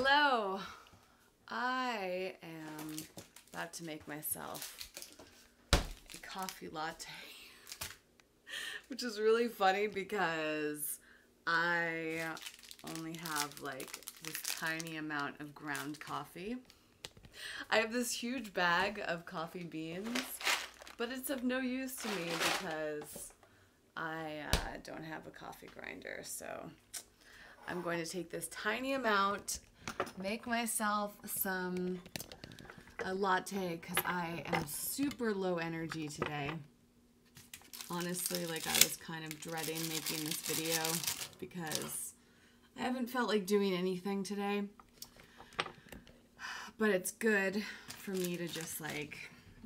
Hello. I am about to make myself a coffee latte, which is really funny because I only have like this tiny amount of ground coffee. I have this huge bag of coffee beans, but it's of no use to me because I don't have a coffee grinder. So I'm going to take this tiny amount, make myself a latte because I am super low energy today. Honestly, like I was kind of dreading making this video because I haven't felt like doing anything today. But it's good for me to just like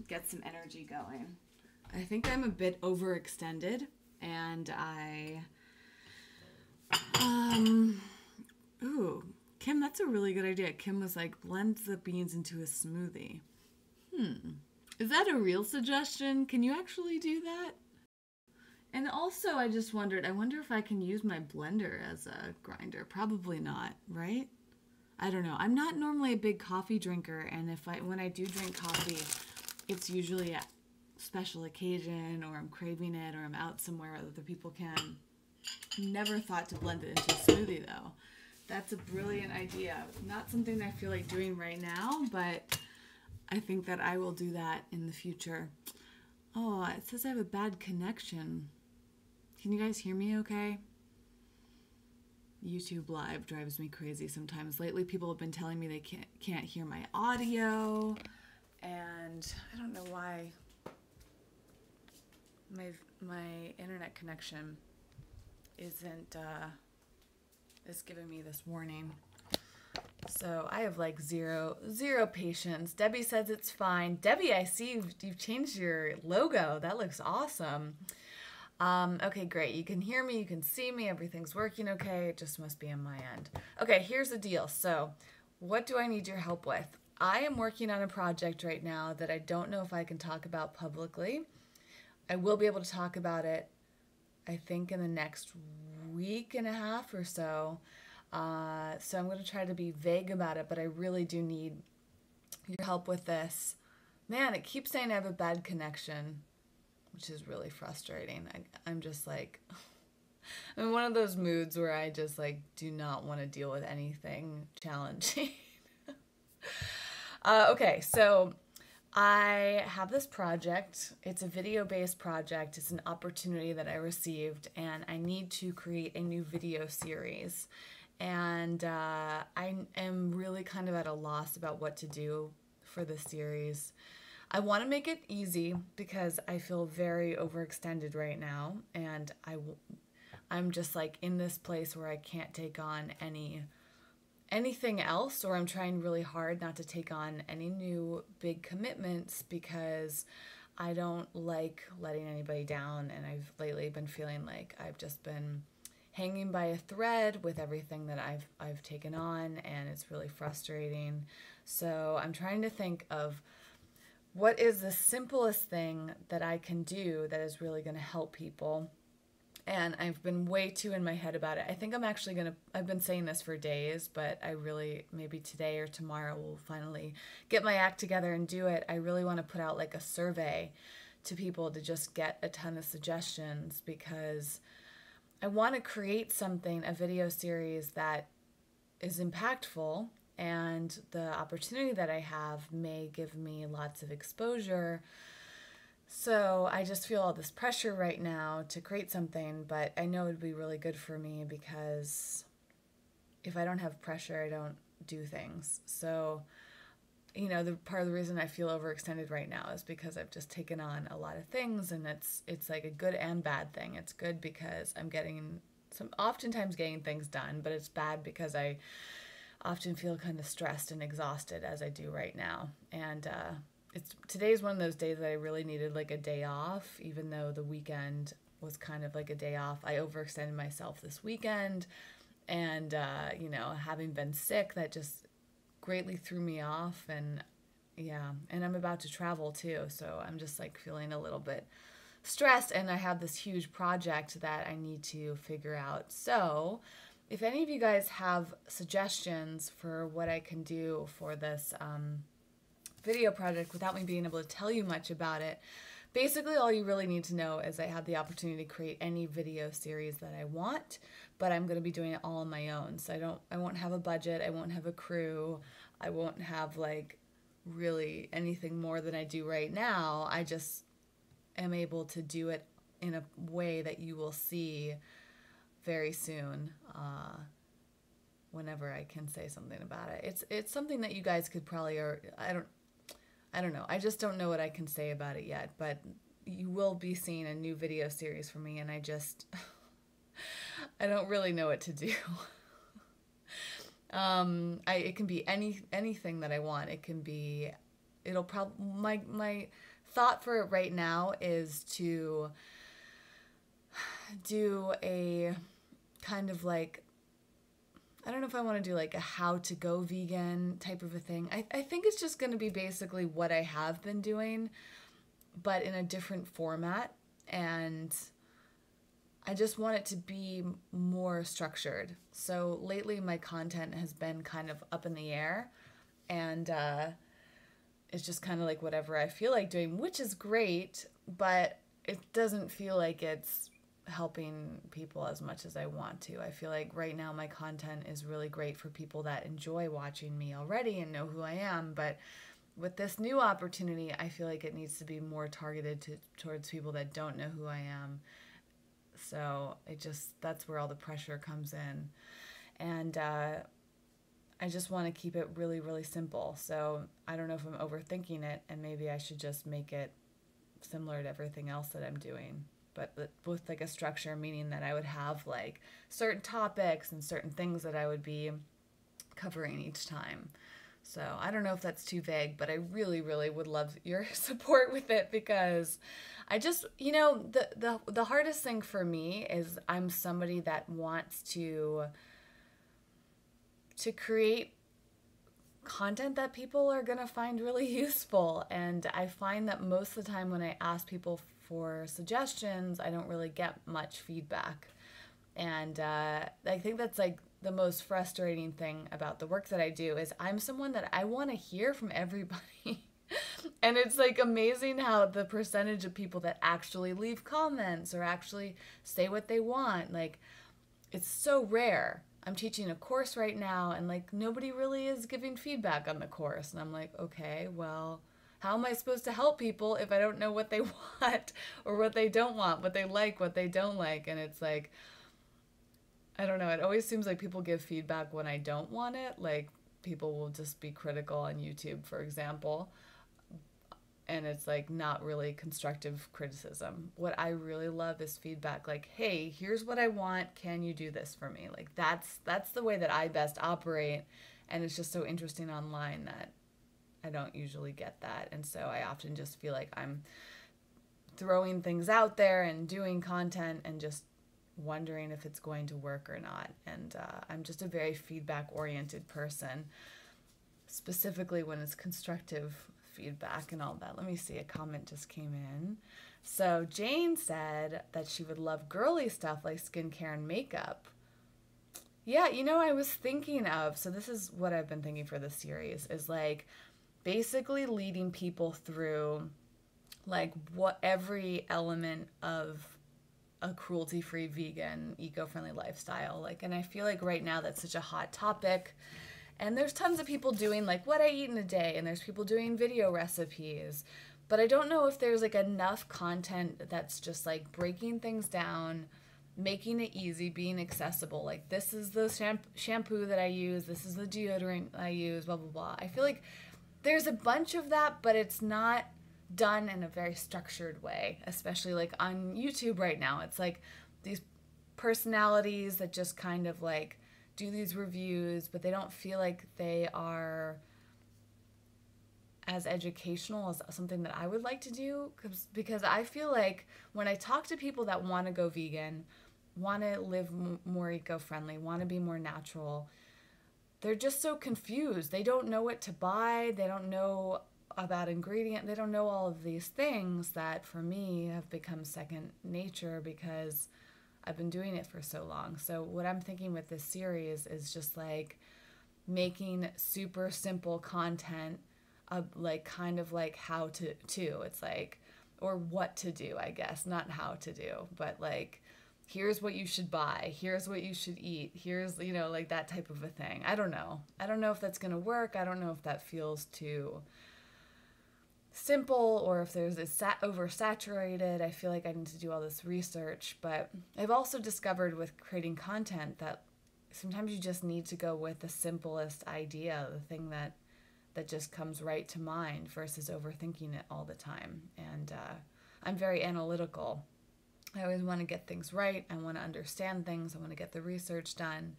get some energy going. I think I'm a bit overextended and ooh, Kim, that's a really good idea. Kim was like, blend the beans into a smoothie. Is that a real suggestion? Can you actually do that? And also, I just wondered, I wonder if I can use my blender as a grinder. Probably not, right? I don't know. I'm not normally a big coffee drinker, and when I do drink coffee, it's usually a special occasion, or I'm craving it, or I'm out somewhere where other people can. Never thought to blend it into a smoothie, though. That's a brilliant idea. Not something I feel like doing right now, but I think that I will do that in the future. Oh, it says I have a bad connection. Can you guys hear me okay? YouTube Live drives me crazy sometimes. Lately, people have been telling me they can't hear my audio, and I don't know why my internet connection isn't is giving me this warning. So I have like zero patience. Debbie says it's fine. Debbie, I see you've changed your logo. That looks awesome. Okay, great. You can hear me, you can see me, everything's working okay. It just must be on my end. Okay, here's the deal. So what do I need your help with? I am working on a project right now that I don't know if I can talk about publicly. I will be able to talk about it, I think, in the next week and a half or so. So I'm going to try to be vague about it, but I really do need your help with this. Man, it keeps saying I have a bad connection, which is really frustrating. I'm just like, I'm in one of those moods where I just like do not want to deal with anything challenging. Okay, so I have this project. It's a video-based project. It's an opportunity that I received, and I need to create a new video series. And I am really kind of at a loss about what to do for this series. I want to make it easy because I feel very overextended right now, and I'm just like in this place where I can't take on anything else, or I'm trying really hard not to take on any new big commitments because I don't like letting anybody down, and I've lately been feeling like I've just been hanging by a thread with everything that I've taken on, and it's really frustrating. So I'm trying to think of what is the simplest thing that I can do that is really going to help people. And I've been way too in my head about it. I think I'm actually going to, I've been saying this for days, but I really, maybe today or tomorrow will finally get my act together and do it. I really want to put out like a survey to people to just get a ton of suggestions, because I want to create something, a video series that is impactful, and the opportunity that I have may give me lots of exposure. So I just feel all this pressure right now to create something, but I know it would be really good for me because if I don't have pressure, I don't do things. So, you know, the part of the reason I feel overextended right now is because I've just taken on a lot of things, and it's like a good and bad thing. It's good because I'm oftentimes getting things done, but it's bad because I often feel kind of stressed and exhausted, as I do right now. And today's one of those days that I really needed like a day off, even though the weekend was kind of like a day off. I overextended myself this weekend, and you know, having been sick, that just greatly threw me off. And yeah, and I'm about to travel too, so I'm just like feeling a little bit stressed, and I have this huge project that I need to figure out. So if any of you guys have suggestions for what I can do for this video project without me being able to tell you much about it, basically all you really need to know is I have the opportunity to create any video series that I want, but I'm going to be doing it all on my own. So I won't have a budget, I won't have a crew, I won't have like really anything more than I do right now. I just am able to do it in a way that you will see very soon, whenever I can say something about it. It's something that you guys could probably, or I don't know. I just don't know what I can say about it yet, but you will be seeing a new video series from me, and I just I don't really know what to do. It can be anything that I want. My thought for it right now is to do a kind of like, I don't know if I want to do like a how to go vegan type of a thing. I think it's just going to be basically what I have been doing, but in a different format. And I just want it to be more structured. So lately my content has been kind of up in the air, and it's just kind of like whatever I feel like doing, which is great, but it doesn't feel like it's helping people as much as I want to. I feel like right now my content is really great for people that enjoy watching me already and know who I am, but with this new opportunity, I feel like it needs to be more targeted towards people that don't know who I am. So that's where all the pressure comes in. And I just want to keep it really, really simple. So I don't know if I'm overthinking it, and maybe I should just make it similar to everything else that I'm doing, but with like a structure, meaning that I would have like certain topics and certain things that I would be covering each time. So I don't know if that's too vague, but I really, really would love your support with it, because I just, the hardest thing for me is I'm somebody that wants to create content that people are going to find really useful. And I find that most of the time when I ask people for suggestions, I don't really get much feedback. And I think that's like the most frustrating thing about the work that I do is I'm someone that I want to hear from everybody. And it's like amazing how the percentage of people that actually leave comments or actually say what they want, like it's so rare. I'm teaching a course right now, and like nobody really is giving feedback on the course. And I'm like, okay, well, how am I supposed to help people if I don't know what they want or what they don't want, what they like, what they don't like? And it's like, I don't know. It always seems like people give feedback when I don't want it. Like people will just be critical on YouTube, for example. And it's like not really constructive criticism. What I really love is feedback like, hey, here's what I want. Can you do this for me? Like that's the way that I best operate. And it's just so interesting online that I don't usually get that. And so I often just feel like I'm throwing things out there and doing content and just wondering if it's going to work or not. And I'm just a very feedback-oriented person, specifically when it's constructive feedback and all that. Let me see, a comment just came in. So Jane said that she would love girly stuff like skincare and makeup. Yeah, I was thinking of, so this is what I've been thinking for this series, is like basically leading people through like what every element of a cruelty-free, vegan, eco-friendly lifestyle. Like, and I feel like right now that's such a hot topic. And there's tons of people doing like what I eat in a day, and there's people doing video recipes. But I don't know if there's like enough content that's just like breaking things down, making it easy, being accessible. Like this is the shampoo that I use, this is the deodorant I use, blah, blah, blah. I feel like there's a bunch of that, but it's not done in a very structured way, especially like on YouTube right now. It's like these personalities that just kind of like do these reviews, but they don't feel like they are as educational as something that I would like to do, because I feel like when I talk to people that want to go vegan, want to live more eco-friendly, want to be more natural, they're just so confused. They don't know what to buy. They don't know about ingredient. They don't know all of these things that for me have become second nature, because I've been doing it for so long. So what I'm thinking with this series is just like making super simple content of like kind of like how to it's like, or what to do, I guess, not how to do, but like here's what you should buy, here's what you should eat, here's, you know, like that type of a thing. I don't know if that's gonna work. I don't know if that feels too simple or if there's it's oversaturated. I feel like I need to do all this research, but I've also discovered with creating content that sometimes you just need to go with the simplest idea, the thing that just comes right to mind versus overthinking it all the time. And I'm very analytical. I always want to get things right. I want to understand things. I want to get the research done.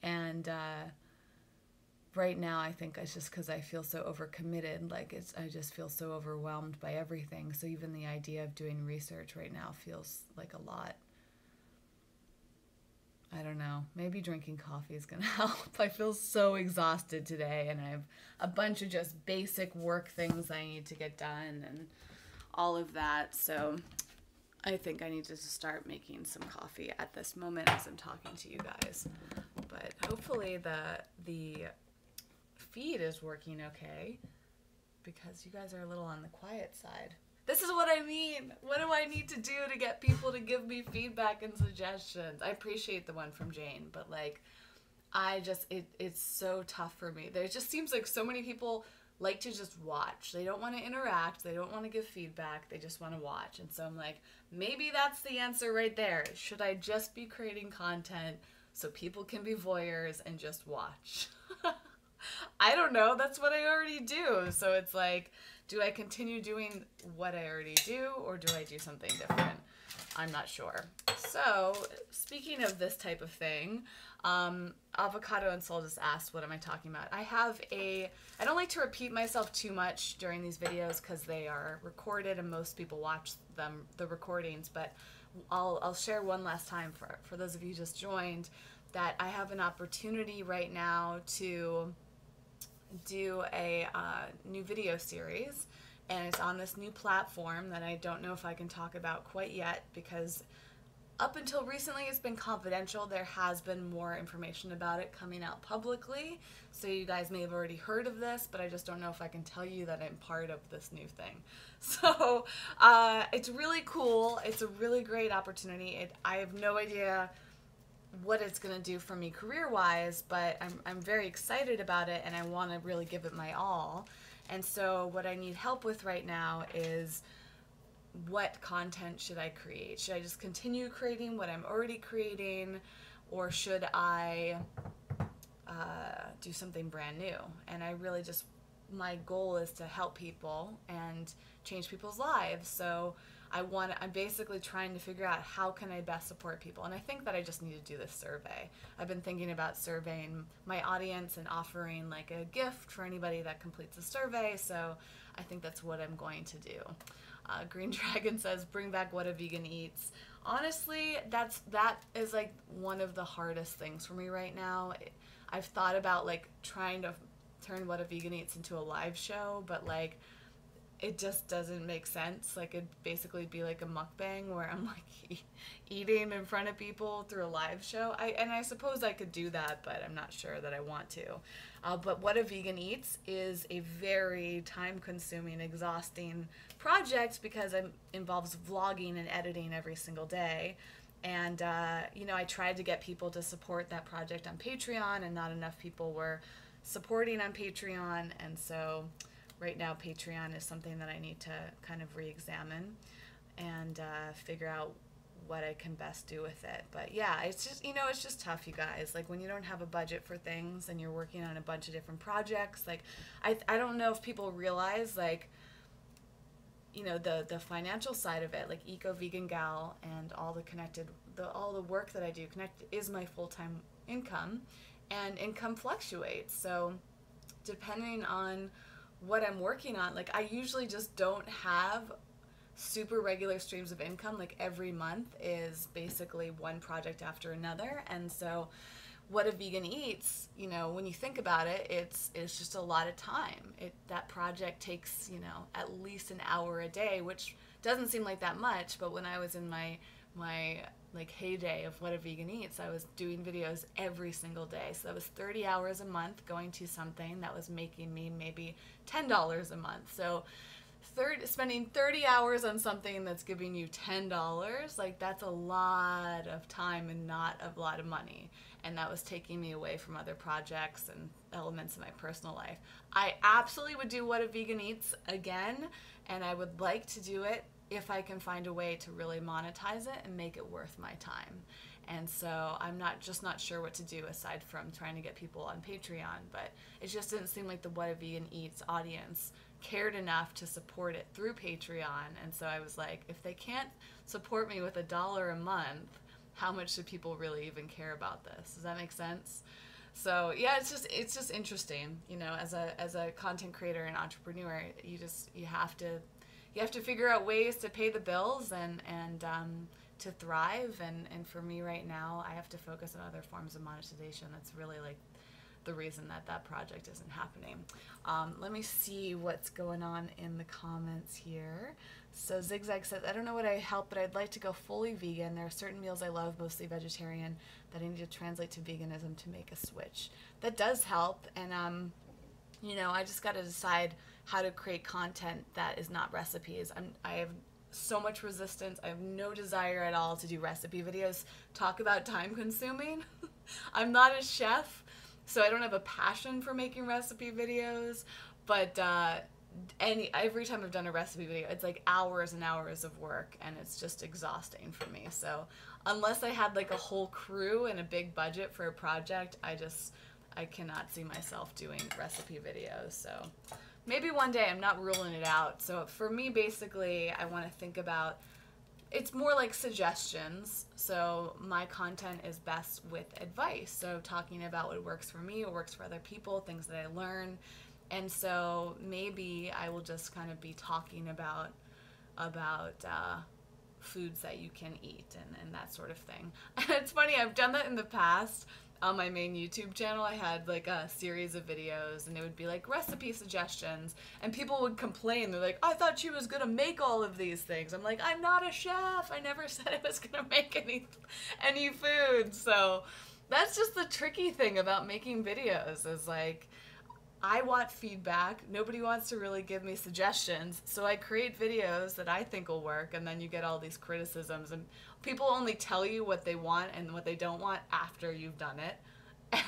And right now, I think it's just because I feel so overcommitted. Like I just feel so overwhelmed by everything. So even the idea of doing research right now feels like a lot. I don't know. Maybe drinking coffee is going to help. I feel so exhausted today, and I have a bunch of just basic work things I need to get done and all of that. So I think I need to start making some coffee at this moment as I'm talking to you guys. But hopefully the feed is working okay, because you guys are a little on the quiet side. This is what I mean. What do I need to do to get people to give me feedback and suggestions? I appreciate the one from Jane, but like, it's so tough for me. There just seems like so many people like to just watch. They don't want to interact. They don't want to give feedback. They just want to watch. And so I'm like, maybe that's the answer right there. Should I just be creating content so people can be voyeurs and just watch? I don't know. That's what I already do. So it's like, do I continue doing what I already do, or do I do something different? I'm not sure. So speaking of this type of thing, Avocado and Soul just asked, what am I talking about? I don't like to repeat myself too much during these videos because they are recorded and most people watch them, the recordings, but I'll share one last time for those of you who just joined, that I have an opportunity right now to do a new video series, and it's on this new platform that I don't know if I can talk about quite yet, because up until recently it's been confidential. There has been more information about it coming out publicly, so you guys may have already heard of this, but I just don't know if I can tell you that I'm part of this new thing. So it's really cool. It's a really great opportunity. I have no idea what it's going to do for me career-wise, but I'm very excited about it, and I want to really give it my all. And so what I need help with right now is, what content should I create? Should I just continue creating what I'm already creating, or should I do something brand new? And I really just, my goal is to help people and change people's lives. So I'm basically trying to figure out how can I best support people. And I think that I just need to do this survey. I've been thinking about surveying my audience and offering like a gift for anybody that completes the survey. So I think that's what I'm going to do. Green Dragon says, bring back What a Vegan Eats. Honestly, that is like one of the hardest things for me right now. I've thought about like trying to turn What a Vegan Eats into a live show, but like, it just doesn't make sense. Like, it'd basically be like a mukbang where I'm like eating in front of people through a live show. I suppose I could do that, but I'm not sure that I want to. But What a Vegan Eats is a very time-consuming, exhausting project because it involves vlogging and editing every single day. And, you know, I tried to get people to support that project on Patreon, and not enough people were supporting on Patreon. And so right now, Patreon is something that I need to kind of re-examine and figure out what I can best do with it. But yeah, it's just, you know, it's just tough, you guys. Like, when you don't have a budget for things and you're working on a bunch of different projects, like, I don't know if people realize, like, you know, the financial side of it, like Eco Vegan Gal and all the work that I do is my full-time income, and income fluctuates. So depending on what I'm working on, like, I usually just don't have super regular streams of income. Like, every month is basically one project after another. And so What a Vegan Eats, you know, when you think about it, it's just a lot of time. That project takes, you know, at least an hour a day, which doesn't seem like that much, but when I was in my like heyday of What a Vegan Eats, I was doing videos every single day. So that was 30 hours a month going to something that was making me maybe $10 a month. So spending 30 hours on something that's giving you $10, like that's a lot of time and not a lot of money. And that was taking me away from other projects and elements of my personal life. I absolutely would do What a Vegan Eats again, and I would like to do it if I can find a way to really monetize it and make it worth my time. And so I'm not sure what to do aside from trying to get people on Patreon, but it just didn't seem like the What a Vegan Eats audience cared enough to support it through Patreon. And so I was like, if they can't support me with $1 a month, how much do people really even care about this? Does that make sense? So yeah, it's just interesting, you know, as a content creator and entrepreneur, you have to figure out ways to pay the bills and to thrive. And for me right now, I have to focus on other forms of monetization. That's really like the reason that project isn't happening. Let me see what's going on in the comments here. So Zigzag says, I don't know what I help, but I'd like to go fully vegan. There are certain meals I love, mostly vegetarian, that I need to translate to veganism to make a switch. That does help, and you know, I just got to decide how to create content that is not recipes. I have so much resistance. I have no desire at all to do recipe videos. Talk about time consuming. I'm not a chef, so I don't have a passion for making recipe videos, but every time I've done a recipe video, it's like hours and hours of work, and it's just exhausting for me. So unless I had like a whole crew and a big budget for a project, I cannot see myself doing recipe videos. So maybe one day, I'm not ruling it out. So for me, basically, I want to think about, it's more like suggestions. So my content is best with advice. So talking about what works for me, what works for other people, things that I learn. And so maybe I will just kind of be talking about foods that you can eat and that sort of thing. It's funny, I've done that in the past. On my main YouTube channel, I had like a series of videos, and it would be like recipe suggestions, and people would complain. They're like, I thought she was gonna make all of these things. I'm like, I'm not a chef. I never said I was gonna make any food. So that's just the tricky thing about making videos, is like, I want feedback. Nobody wants to really give me suggestions. So I create videos that I think will work, and then you get all these criticisms, and people only tell you what they want and what they don't want after you've done it. And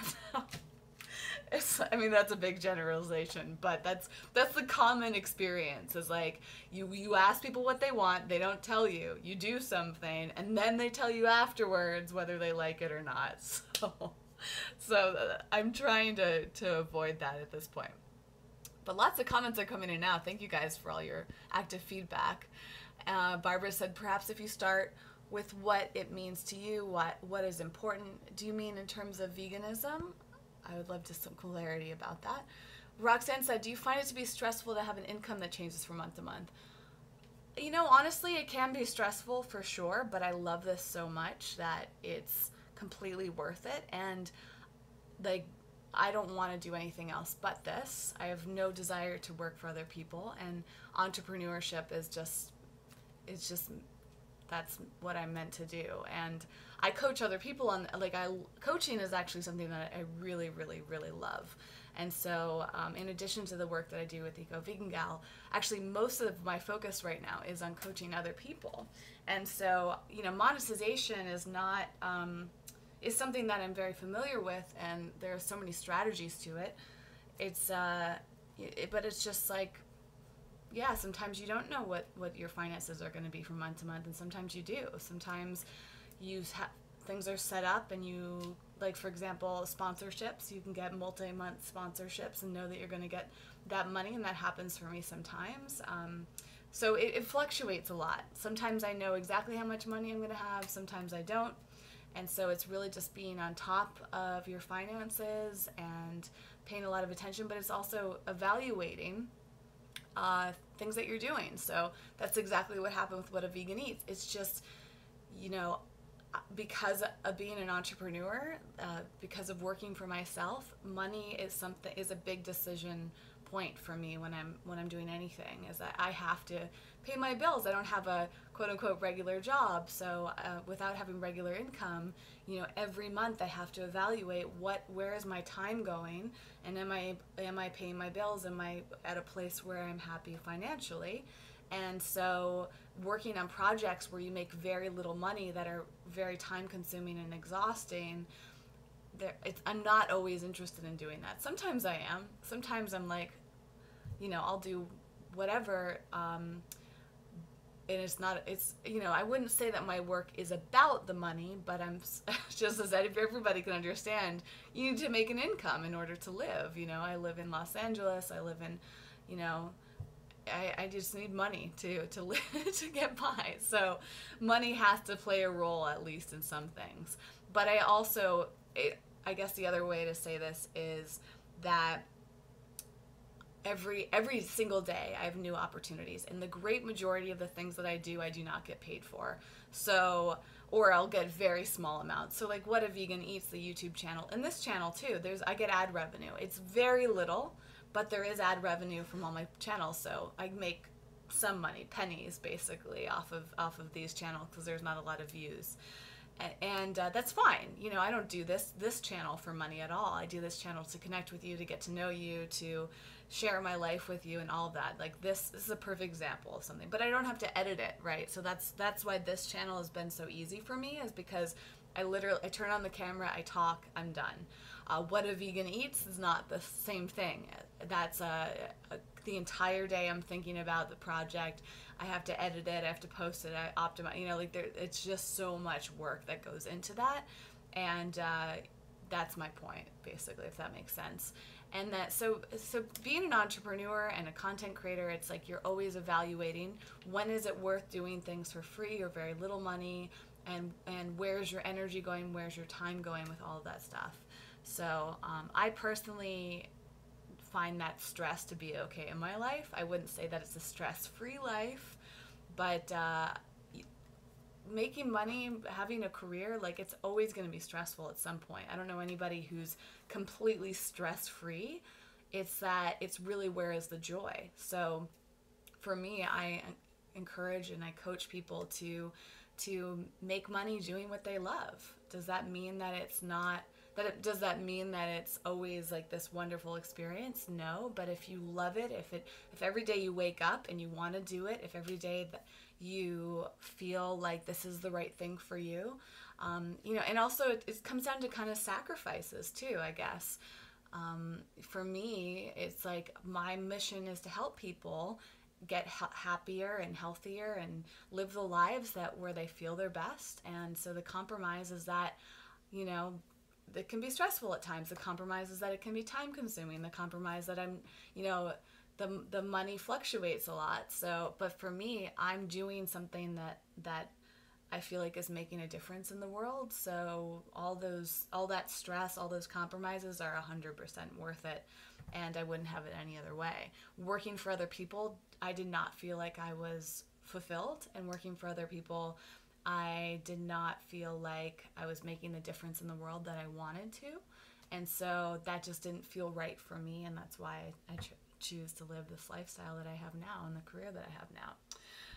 I mean, that's a big generalization, but that's the common experience, is like you ask people what they want, they don't tell you. You do something, and then they tell you afterwards whether they like it or not. So I'm trying to avoid that at this point. But lots of comments are coming in now. Thank you guys for all your active feedback. Barbara said, perhaps if you start with what it means to you, what is important. Do you mean in terms of veganism? I would love some clarity about that. Roxanne said, do you find it to be stressful to have an income that changes from month to month? You know, honestly, it can be stressful for sure, but I love this so much that it's completely worth it. And like, I don't want to do anything else but this. I have no desire to work for other people, and entrepreneurship is just that's what I'm meant to do. And I coach other people on, like, coaching is actually something that I really, really, really love. And so in addition to the work that I do with Eco Vegan Gal, actually most of my focus right now is on coaching other people. And so, you know, monetization is not, is something that I'm very familiar with, and there are so many strategies to it. But it's just like, yeah, sometimes you don't know what your finances are going to be from month to month, and sometimes you do. Sometimes things are set up, and you, like, for example, sponsorships, you can get multi-month sponsorships and know that you're going to get that money, and that happens for me sometimes. So it fluctuates a lot. Sometimes I know exactly how much money I'm going to have, sometimes I don't. And so it's really just being on top of your finances and paying a lot of attention, but it's also evaluating things that you're doing. So that's exactly what happened with What a Vegan Eats. It's just, you know, because of being an entrepreneur, because of working for myself, money is a big decision point for me when I'm doing anything. Is that I have to pay my bills. I don't have a quote unquote regular job, so without having regular income, every month I have to evaluate where is my time going, and am I paying my bills? Am I at a place where I'm happy financially? And so working on projects where you make very little money that are very time consuming and exhausting, I'm not always interested in doing that. Sometimes I am. Sometimes I'm like, I'll do whatever. And I wouldn't say that my work is about the money, but I'm just as everybody can understand, you need to make an income in order to live. I live in Los Angeles. I live in, I just need money to live, to get by. So money has to play a role at least in some things. But I guess the other way to say this is that every single day I have new opportunities, and the great majority of the things that I do not get paid for. So, or I'll get very small amounts. So like What a Vegan Eats, the YouTube channel, and this channel too, I get ad revenue. It's very little, but there is ad revenue from all my channels, so I make some money, pennies basically, off of these channels because there's not a lot of views. And that's fine. I don't do this channel for money at all. I do this channel to connect with you, to get to know you, to share my life with you, and all of that. Like this is a perfect example of something, but I don't have to edit it, right? So that's why this channel has been so easy for me, is because I turn on the camera, I talk, I'm done. What a Vegan Eats is not the same thing. That's the entire day I'm thinking about the project. I have to edit it, I have to post it, I optimize, it's just so much work that goes into that. And that's my point, basically, if that makes sense. And that, so being an entrepreneur and a content creator, it's like you're always evaluating when is it worth doing things for free or very little money, and where's your energy going, where's your time going with all of that stuff. So I personally find that stress to be okay in my life. I wouldn't say that it's a stress-free life, but making money, having a career, like it's always going to be stressful at some point. I don't know anybody who's completely stress-free. It's really, where is the joy? So for me, I encourage and I coach people to make money doing what they love. Does that mean that does that mean that it's always like this wonderful experience? No, but if you love it, if every day you wake up and you want to do it, if every day that you feel like this is the right thing for you, and also it comes down to kind of sacrifices too, I guess. For me, it's like my mission is to help people get happier and healthier and live the lives where they feel their best. And so the compromise is that, it can be stressful at times. The compromise is that it can be time consuming. The compromise that the money fluctuates a lot. So, but for me, I'm doing something that I feel like is making a difference in the world. So all that stress, all those compromises are 100% worth it. And I wouldn't have it any other way. Working for other people, I did not feel like I was fulfilled. And working for other people, I did not feel like I was making the difference in the world that I wanted to. And so that just didn't feel right for me. And that's why I choose to live this lifestyle that I have now and the career that I have now.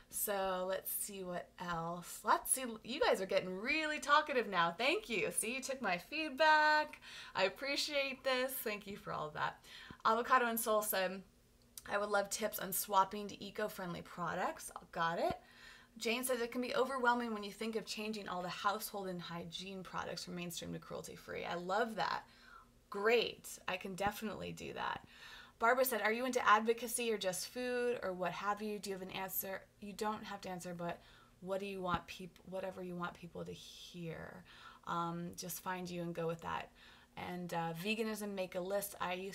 So let's see what else. Let's see. You guys are getting really talkative now. Thank you. See, you took my feedback. I appreciate this. Thank you for all of that. Avocado and Soul said, I would love tips on swapping to eco-friendly products. Got it. Jane says it can be overwhelming when you think of changing all the household and hygiene products from mainstream to cruelty-free. I love that. Great. I can definitely do that. Barbara said, are you into advocacy or just food or what have you? Do you have an answer? You don't have to answer, but whatever you want people to hear. Just find you and go with that. And veganism, make a list. I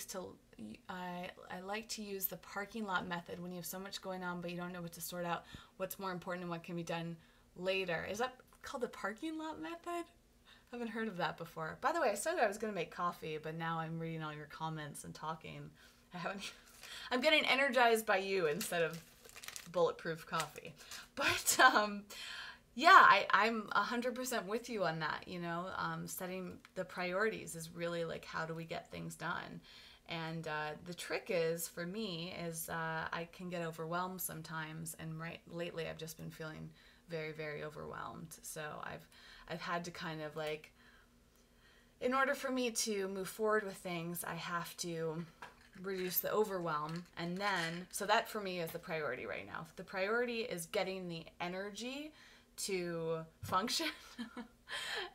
like to use the parking lot method when you have so much going on, but you don't know what to sort out, what's more important and what can be done later. Is that called the parking lot method? I haven't heard of that before. By the way, I said I was going to make coffee, but now I'm reading all your comments and talking. I'm getting energized by you instead of bulletproof coffee. But Yeah, I'm 100% with you on that. Setting the priorities is really like, how do we get things done? And the trick is, for me, is I can get overwhelmed sometimes. And lately, I've just been feeling very, very overwhelmed. So I've had to kind of like, in order for me to move forward with things, I have to reduce the overwhelm. And then, so that for me is the priority right now. The priority is getting the energy to function.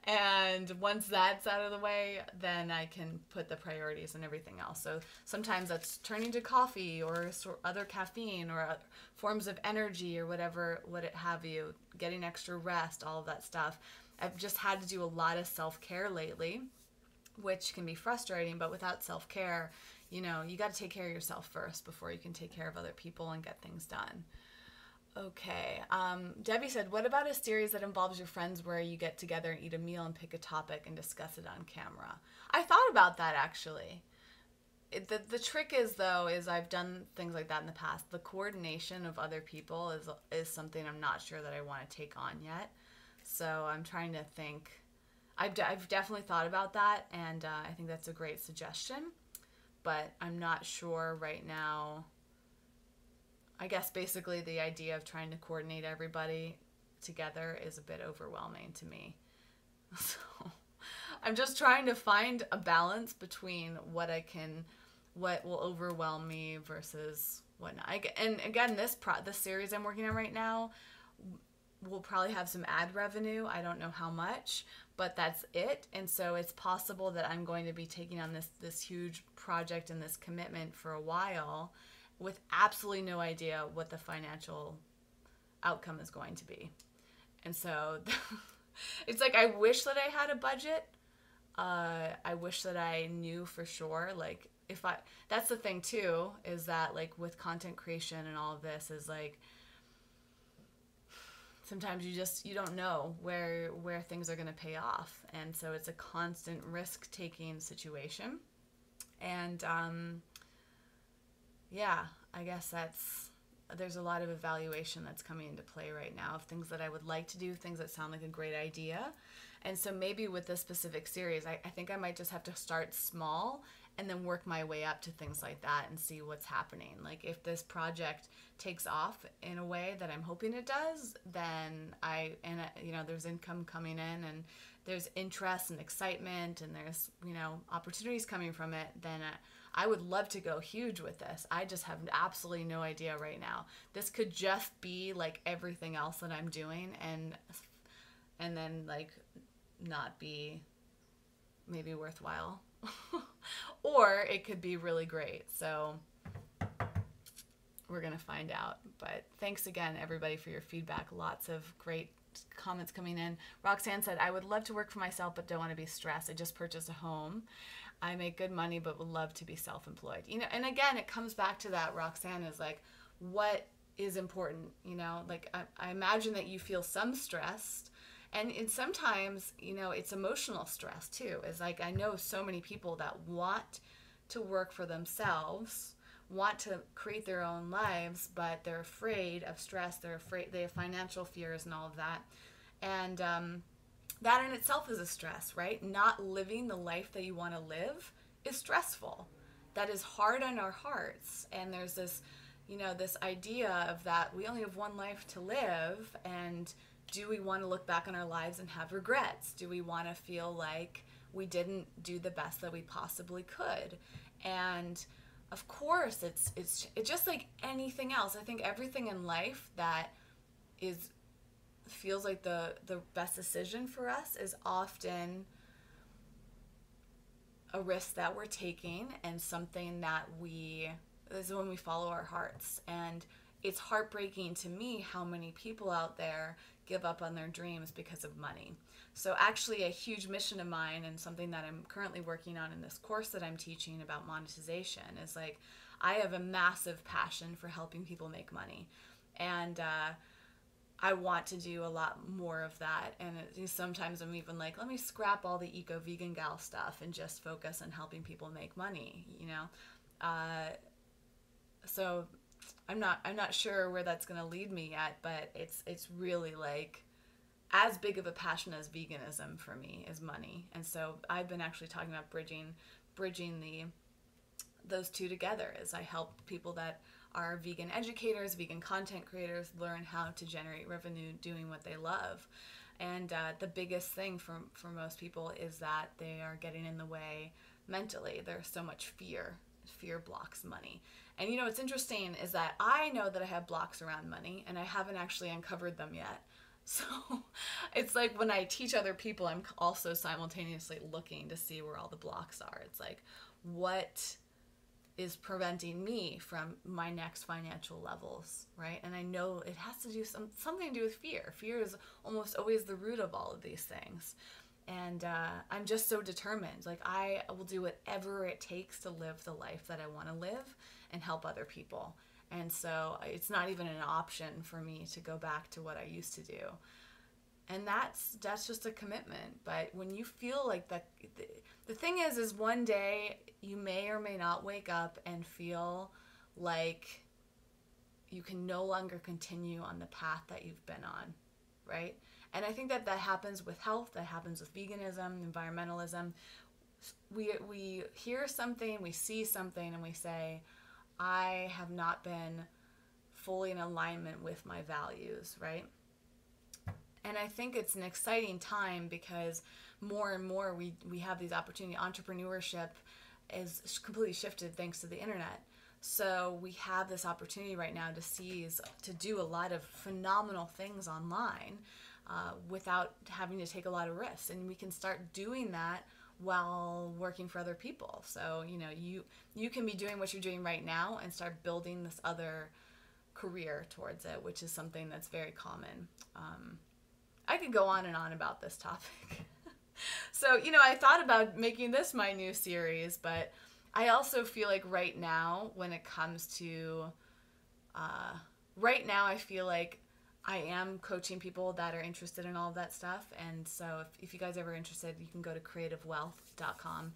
And once that's out of the way, then I can put the priorities and everything else. So sometimes that's turning to coffee or other caffeine or other forms of energy or whatever, what it have you, getting extra rest, all of that stuff. I've just had to do a lot of self-care lately, which can be frustrating, but without self-care, you got to take care of yourself first before you can take care of other people and get things done. Okay. Debbie said, what about a series that involves your friends where you get together and eat a meal and pick a topic and discuss it on camera? I thought about that, actually. The trick is, though, is I've done things like that in the past. The coordination of other people is something I'm not sure that I want to take on yet. So I'm trying to think. I've definitely thought about that, and I think that's a great suggestion. But I'm not sure right now. I guess basically the idea of trying to coordinate everybody together is a bit overwhelming to me. So I'm just trying to find a balance between what will overwhelm me versus what not. And again, this series I'm working on right now will probably have some ad revenue. I don't know how much, but that's it. And so it's possible that I'm going to be taking on this huge project and this commitment for a while, with absolutely no idea what the financial outcome is going to be. And so it's like, I wish that I had a budget. I wish that I knew for sure, like, that's the thing too, is that like with content creation and all of this is like, sometimes you don't know where things are going to pay off. And so it's a constant risk-taking situation. And yeah, I guess there's a lot of evaluation that's coming into play right now of things that I would like to do, things that sound like a great idea. And so maybe with this specific series, I think I might just have to start small and then work my way up to things like that and see what's happening. Like, if this project takes off in a way that I'm hoping it does, then there's income coming in and there's interest and excitement and there's, opportunities coming from it, then I would love to go huge with this. I just have absolutely no idea right now. This could just be like everything else that I'm doing and then like not be maybe worthwhile. Or it could be really great. So we're going to find out. But thanks again, everybody, for your feedback. Lots of great comments coming in. Roxanne said, I would love to work for myself, but don't want to be stressed. I just purchased a home. I make good money, but would love to be self-employed. And again, it comes back to that, Roxanne, is like, what is important? Like I imagine that you feel some stress. And sometimes, it's emotional stress too. It's like, I know so many people that want to work for themselves, want to create their own lives, but they're afraid of stress. They have financial fears and all of that. And that in itself is a stress, right? Not living the life that you want to live is stressful. That is hard on our hearts. And there's this, this idea of that we only have one life to live, and do we want to look back on our lives and have regrets? Do we want to feel like we didn't do the best that we possibly could? And of course, it's just like anything else. I think everything in life that feels like the best decision for us is often a risk that we're taking, and something that is when we follow our hearts. And it's heartbreaking to me how many people out there give up on their dreams because of money. So actually, a huge mission of mine, and something that I'm currently working on in this course that I'm teaching about monetization, is like, I have a massive passion for helping people make money. And I want to do a lot more of that. And sometimes I'm even like, let me scrap all the eco-vegan gal stuff and just focus on helping people make money, So I'm not sure where that's going to lead me yet, but it's really like as big of a passion as veganism for me is money. And so I've been actually talking about bridging those two together as I help people that are vegan educators, vegan content creators learn how to generate revenue doing what they love. And the biggest thing for most people is that they are getting in the way mentally. There's so much fear. Fear blocks money. And you know what's interesting is that I know that I have blocks around money and I haven't actually uncovered them yet. So it's like when I teach other people, I'm also simultaneously looking to see where all the blocks are. It's like, what is preventing me from my next financial levels, right? And I know it has to do something to do with fear. Fear is almost always the root of all of these things. And I'm just so determined. Like, I will do whatever it takes to live the life that I want to live and help other people. And so it's not even an option for me to go back to what I used to do. And that's just a commitment. But when you feel like that, the thing is one day you may or may not wake up and feel like you can no longer continue on the path that you've been on, right? And I think that happens with health, that happens with veganism, environmentalism. We hear something, we see something, and we say, I have not been fully in alignment with my values, right? And I think it's an exciting time because more and more we have these opportunities. Entrepreneurship is completely shifted thanks to the internet. So we have this opportunity right now to do a lot of phenomenal things online without having to take a lot of risks. And we can start doing that while working for other people. So, you know, you can be doing what you're doing right now and start building this other career towards it, which is something that's very common. I could go on and on about this topic. So, you know, I thought about making this my new series, but I also feel like right now, when it comes to, right now I feel like I am coaching people that are interested in all of that stuff. And so if you guys are ever interested, you can go to creativewealth.com,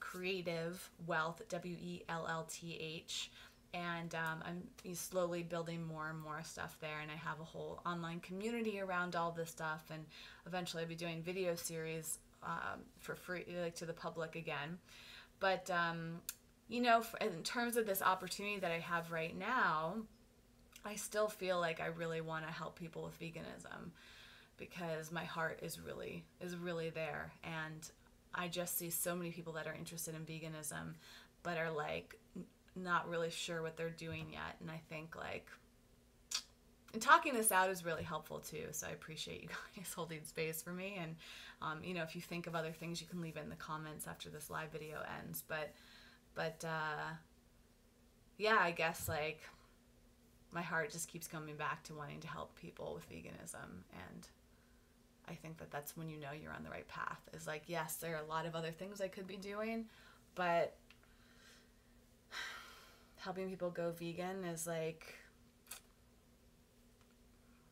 Creative Wealth, WELLTH. And I'm slowly building more and more stuff there. And I have a whole online community around all this stuff. And eventually I'll be doing video series for free, like to the public again. But, you know, in terms of this opportunity that I have right now, I still feel like I really want to help people with veganism because my heart is really there. And I just see so many people that are interested in veganism, but are like not really sure what they're doing yet. And I think like, and talking this out is really helpful too. So I appreciate you guys holding space for me. And, you know, if you think of other things, you can leave it in the comments after this live video ends. But yeah, I guess like my heart just keeps coming back to wanting to help people with veganism. And I think that that's when you know you're on the right path. Is like, yes, there are a lot of other things I could be doing, but helping people go vegan is like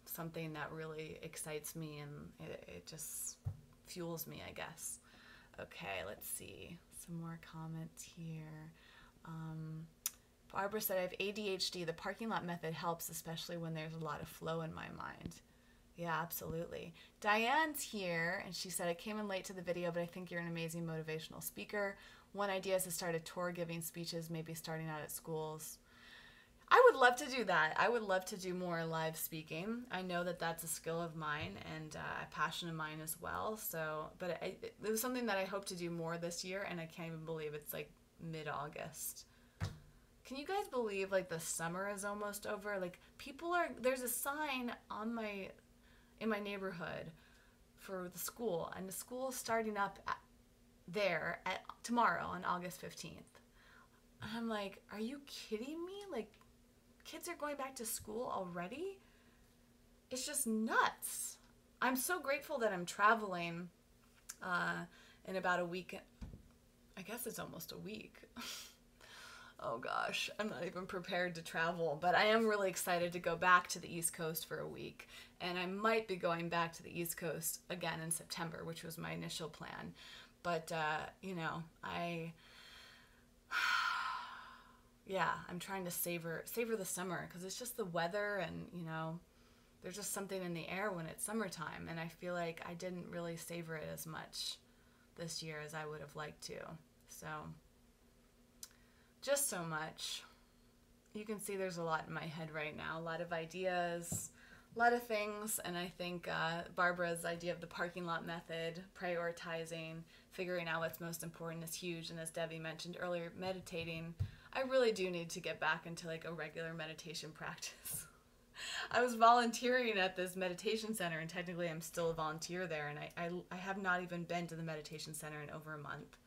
something that really excites me, and it just fuels me, I guess. Okay, let's see. Some more comments here. Barbara said, I have ADHD. The parking lot method helps, especially when there's a lot of flow in my mind. Yeah, absolutely. Diane's here, and she said, I came in late to the video, but I think you're an amazing motivational speaker. One idea is to start a tour giving speeches, maybe starting out at schools. I would love to do that. I would love to do more live speaking. I know that that's a skill of mine and a passion of mine as well. So, but it was something that I hope to do more this year, and I can't even believe it's like mid-August. Can you guys believe like the summer is almost over? Like there's a sign in my neighborhood for the school, and the school is starting up tomorrow on August 15th. And I'm like, are you kidding me? Like, kids are going back to school already? It's just nuts. I'm so grateful that I'm traveling in about a week. I guess it's almost a week. Oh gosh, I'm not even prepared to travel, but I am really excited to go back to the East Coast for a week. And I might be going back to the East Coast again in September, which was my initial plan. But, you know, yeah, I'm trying to savor the summer because it's just the weather and, you know, there's just something in the air when it's summertime, and I feel like I didn't really savor it as much this year as I would have liked to. So, just so much. You can see there's a lot in my head right now, a lot of ideas, a lot of things, and I think Barbara's idea of the parking lot method, prioritizing, figuring out what's most important is huge, and as Debbie mentioned earlier, meditating. I really do need to get back into like a regular meditation practice. I was volunteering at this meditation center, and technically I'm still a volunteer there, and I have not even been to the meditation center in over a month.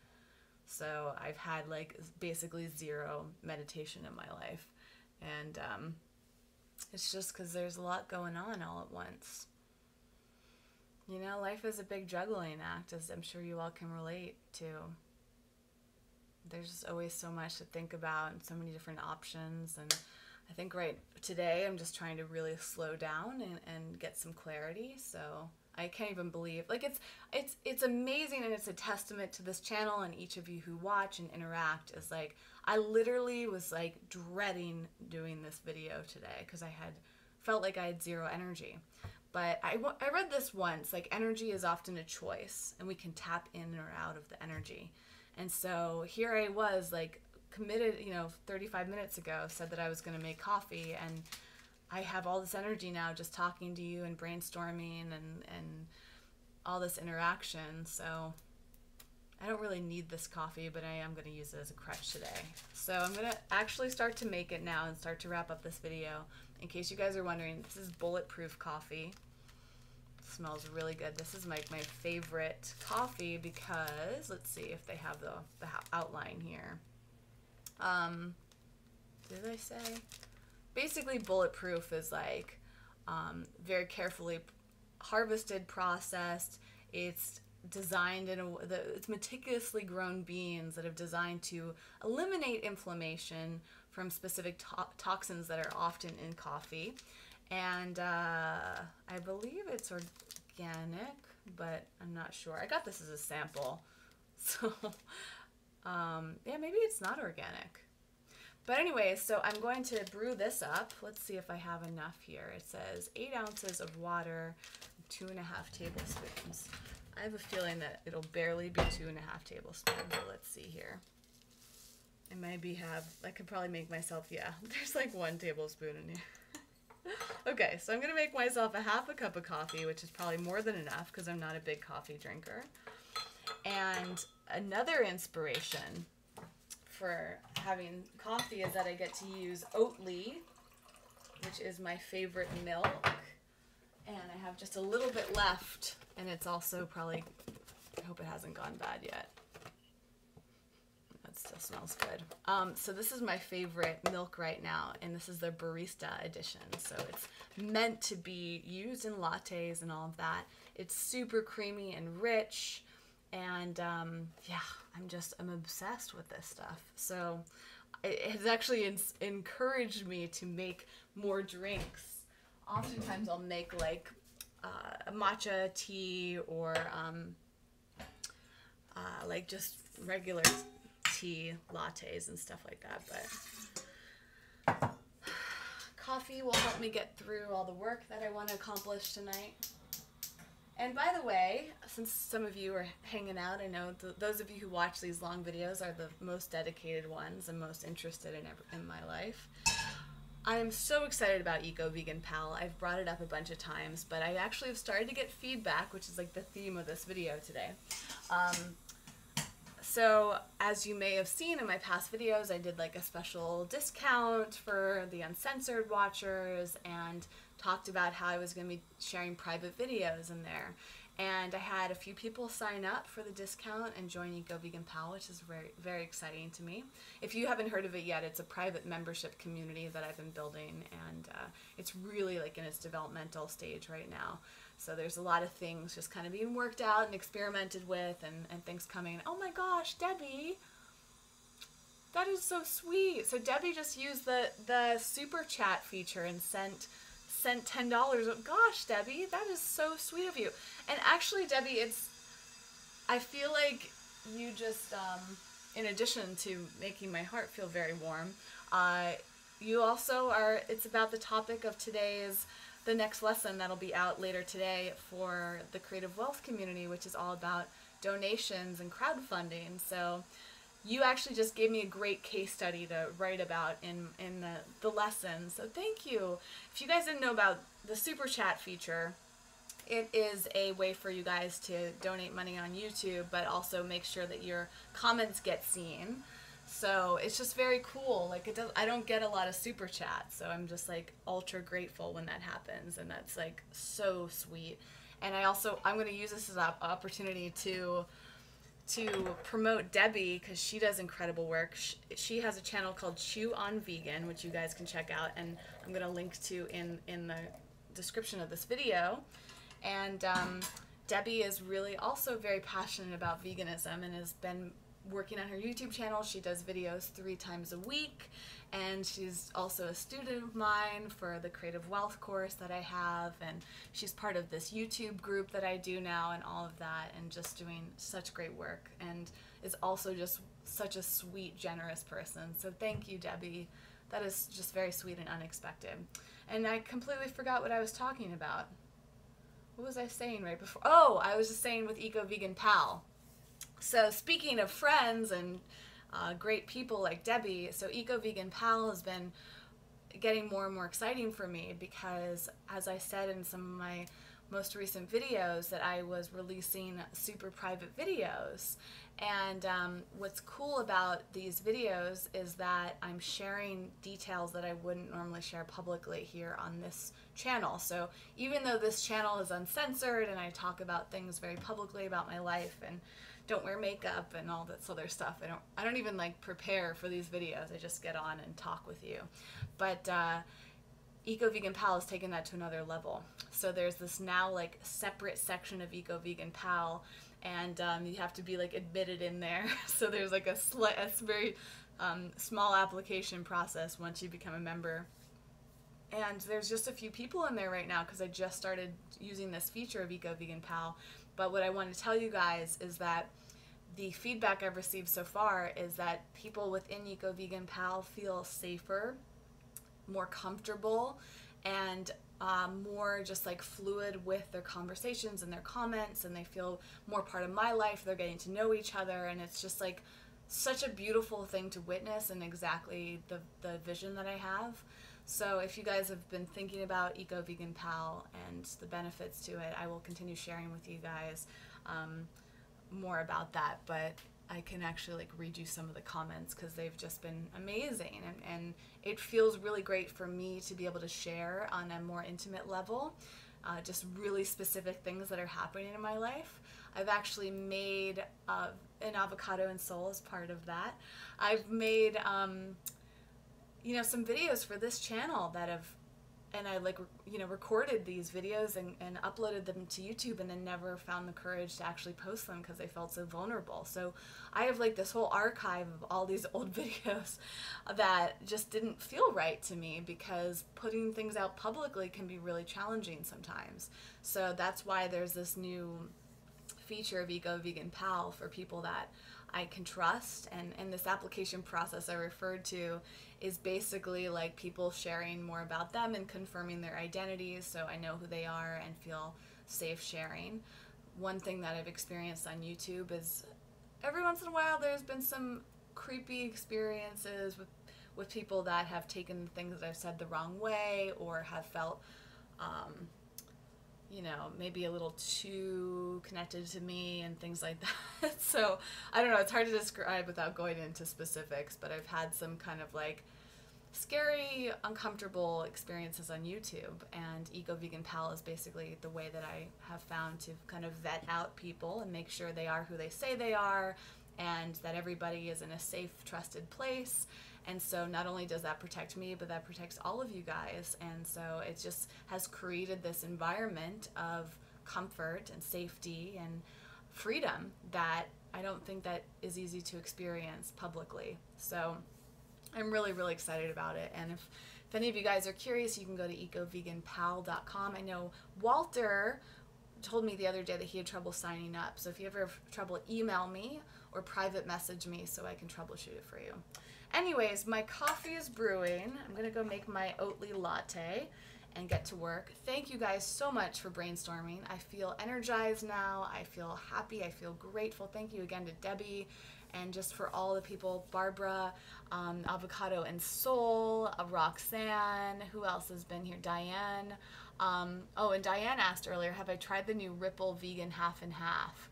So I've had like basically zero meditation in my life. And it's just because there's a lot going on all at once. You know, life is a big juggling act, as I'm sure you all can relate to. There's just always so much to think about and so many different options. And I think right today I'm just trying to really slow down and get some clarity. So I can't even believe, like, it's amazing, and it's a testament to this channel and each of you who watch and interact. Is like, I literally was like dreading doing this video today because I had felt like I had zero energy. But I read this once, like, energy is often a choice, and we can tap in or out of the energy. And so here I was, like, committed, 35 minutes ago, said that I was going to make coffee, and I have all this energy now just talking to you and brainstorming and all this interaction. So I don't really need this coffee, but I am going to use it as a crutch today. So I'm going to actually start to make it now and start to wrap up this video. In case you guys are wondering, this is bulletproof coffee. It smells really good. This is my favorite coffee because, let's see if they have the outline here. Did I say? Basically, bulletproof is like very carefully harvested, processed. It's designed it's meticulously grown beans that have designed to eliminate inflammation from specific toxins that are often in coffee. And I believe it's organic, but I'm not sure. I got this as a sample. So, yeah, maybe it's not organic. But anyway, so I'm going to brew this up. Let's see if I have enough here. It says 8 ounces of water, 2.5 tablespoons. I have a feeling that it'll barely be 2.5 tablespoons, but let's see here. I could probably make myself, yeah, there's like 1 tablespoon in here. Okay, so I'm going to make myself a 1/2 cup of coffee, which is probably more than enough because I'm not a big coffee drinker. And another inspiration for having coffee is that I get to use Oatly, which is my favorite milk. And I have just a little bit left, and it's also probably, I hope it hasn't gone bad yet. That still smells good. So this is my favorite milk right now, and this is the barista edition. So it's meant to be used in lattes and all of that. It's super creamy and rich, and yeah, I'm obsessed with this stuff. So it has actually encouraged me to make more drinks. Oftentimes I'll make like a matcha tea or like just regular tea lattes and stuff like that. But coffee will help me get through all the work that I want to accomplish tonight. And by the way, since some of you are hanging out, I know those of you who watch these long videos are the most dedicated ones and most interested in my life. I'm so excited about Eco Vegan Pal. I've brought it up a bunch of times, but I actually have started to get feedback, which is like the theme of this video today. So as you may have seen in my past videos, I did like a special discount for the uncensored watchers and talked about how I was going to be sharing private videos in there. And I had a few people sign up for the discount and join Eco Vegan Pal, which is very, very exciting to me. If you haven't heard of it yet, it's a private membership community that I've been building, and it's really like in its developmental stage right now. So there's a lot of things just kind of being worked out and experimented with, and things coming. Oh my gosh, Debbie, that is so sweet. So Debbie just used the super chat feature and sent $10. Gosh, Debbie, that is so sweet of you. And actually, Debbie, I feel like you just, in addition to making my heart feel very warm, you also it's about the topic of today's the next lesson that'll be out later today for the Creative Wealth community, which is all about donations and crowdfunding. So you actually just gave me a great case study to write about in the lesson. So thank you. If you guys didn't know about the Super Chat feature, it is a way for you guys to donate money on YouTube, but also make sure that your comments get seen. So it's just very cool. Like I don't get a lot of super chats, so I'm just like ultra grateful when that happens, and that's like so sweet. And I'm going to use this as an opportunity to promote Debbie, because she does incredible work. She has a channel called Chew on Vegan, which you guys can check out, and I'm going to link to in the description of this video. And Debbie is really also very passionate about veganism and has been working on her YouTube channel. She does videos 3 times a week, and she's also a student of mine for the Creative Wealth course that I have, and she's part of this YouTube group that I do now and all of that, and just doing such great work, and is also just such a sweet, generous person. So thank you, Debbie. That is just very sweet and unexpected. And I completely forgot what I was talking about. What was I saying right before? Oh, I was just saying with Eco Vegan Pal. So speaking of friends and great people like Debbie, so Eco Vegan Pal has been getting more and more exciting for me, because as I said in some of my most recent videos, that I was releasing super private videos. And what's cool about these videos is that I'm sharing details that I wouldn't normally share publicly here on this channel. So even though this channel is uncensored and I talk about things very publicly about my life and don't wear makeup and all this other stuff, I don't even like prepare for these videos. I just get on and talk with you. But Eco Vegan Pal has taken that to another level. So there's this now like separate section of Eco Vegan Pal, and you have to be like admitted in there. So there's like a very small application process once you become a member. And there's just a few people in there right now because I just started using this feature of Eco Vegan Pal. But what I want to tell you guys is that the feedback I've received so far is that people within Eco Vegan Pal feel safer, more comfortable, and more just like fluid with their conversations and their comments, and they feel more part of my life. They're getting to know each other, and it's just like such a beautiful thing to witness, and exactly the vision that I have. So if you guys have been thinking about Eco Vegan Pal and the benefits to it, I will continue sharing with you guys more about that. But I can actually like read you some of the comments because they've just been amazing, and it feels really great for me to be able to share on a more intimate level just really specific things that are happening in my life. I've actually made an avocado and soul as part of that. I've made you know, some videos for this channel that have, and I like, you know, recorded these videos and uploaded them to YouTube, and then never found the courage to actually post them because I felt so vulnerable. So I have like this whole archive of all these old videos that just didn't feel right to me, because putting things out publicly can be really challenging sometimes. So that's why there's this new feature of Eco Vegan Pal for people that I can trust, and this application process I referred to is basically like people sharing more about them and confirming their identities, so I know who they are and feel safe sharing. One thing that I've experienced on YouTube is every once in a while there's been some creepy experiences with people that have taken things that I've said the wrong way, or have felt you know, maybe a little too connected to me and things like that. So I don't know, it's hard to describe without going into specifics, but I've had some kind of like scary, uncomfortable experiences on YouTube, and Eco Vegan Pal is basically the way that I have found to kind of vet out people and make sure they are who they say they are, and that everybody is in a safe, trusted place. And so not only does that protect me, but that protects all of you guys. And so it just has created this environment of comfort and safety and freedom that I don't think that is easy to experience publicly. So I'm really, really excited about it. And if any of you guys are curious, you can go to ecoveganpal.com. I know Walter told me the other day that he had trouble signing up. So if you ever have trouble, email me or private message me so I can troubleshoot it for you. Anyways, my coffee is brewing. I'm gonna go make my Oatly latte, and get to work. Thank you guys so much for brainstorming. I feel energized now. I feel happy. I feel grateful. Thank you again to Debbie, and just for all the people, Barbara, Avocado and Soul, Roxanne, who else has been here? Diane. Oh, and Diane asked earlier, have I tried the new Ripple vegan half and half?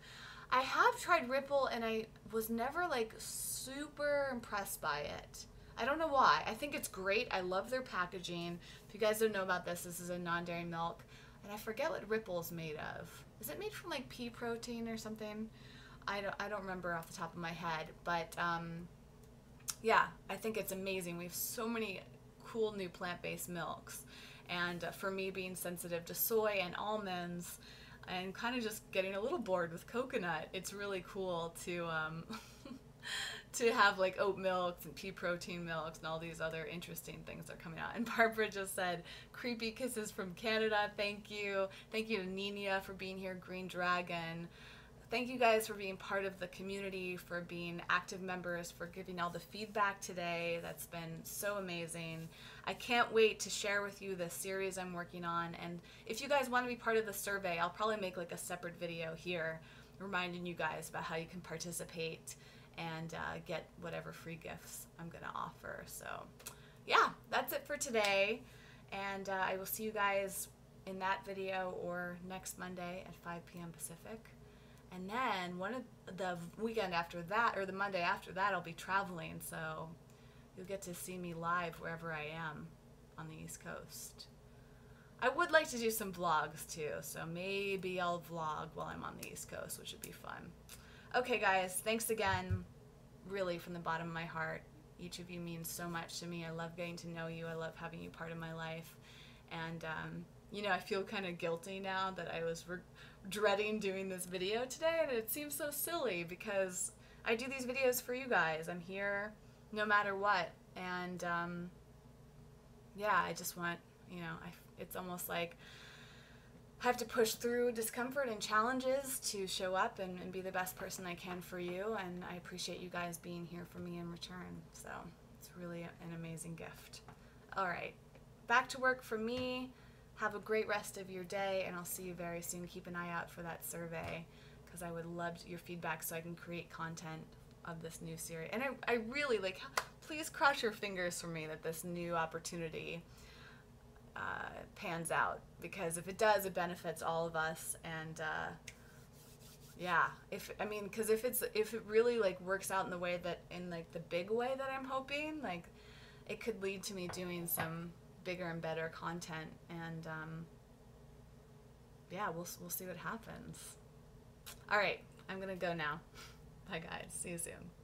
I have tried Ripple, and I was never like super impressed by it. I don't know why. I think it's great. I love their packaging. If you guys don't know about this, this is a non-dairy milk, and I forget what Ripple is made of. Is it made from like pea protein or something? I don't remember off the top of my head, but yeah, I think it's amazing. We have so many cool new plant-based milks, and for me, being sensitive to soy and almonds, and kind of just getting a little bored with coconut, it's really cool to to have like oat milks and pea protein milks and all these other interesting things that are coming out. And Barbara just said, creepy kisses from Canada. Thank you. Thank you to Nina for being here, Green Dragon. Thank you guys for being part of the community, for being active members, for giving all the feedback today. That's been so amazing. I can't wait to share with you the series I'm working on. And if you guys want to be part of the survey, I'll probably make like a separate video here reminding you guys about how you can participate and get whatever free gifts I'm going to offer. So yeah, that's it for today. And I will see you guys in that video or next Monday at 5 p.m. Pacific. And then one of the weekend after that, or the Monday after that, I'll be traveling, so you'll get to see me live wherever I am on the East Coast. I would like to do some vlogs too, so maybe I'll vlog while I'm on the East Coast, which would be fun. Okay guys, thanks again, really from the bottom of my heart. Each of you means so much to me. I love getting to know you. I love having you part of my life. And you know, I feel kind of guilty now that I was dreading doing this video today, and it seems so silly because I do these videos for you guys. I'm here no matter what, and yeah, I just want, you know, it's almost like I have to push through discomfort and challenges to show up and be the best person I can for you, and I appreciate you guys being here for me in return, so it's really an amazing gift. All right, back to work for me. Have a great rest of your day, and I'll see you very soon. Keep an eye out for that survey, because I would love your feedback so I can create content of this new series. And I really, like, please cross your fingers for me that this new opportunity pans out, because if it does, it benefits all of us. And yeah, because if it really like works out in the way that, in like the big way that I'm hoping, like it could lead to me doing some bigger and better content, and yeah, we'll see what happens. All right, I'm gonna go now. Bye guys, see you soon.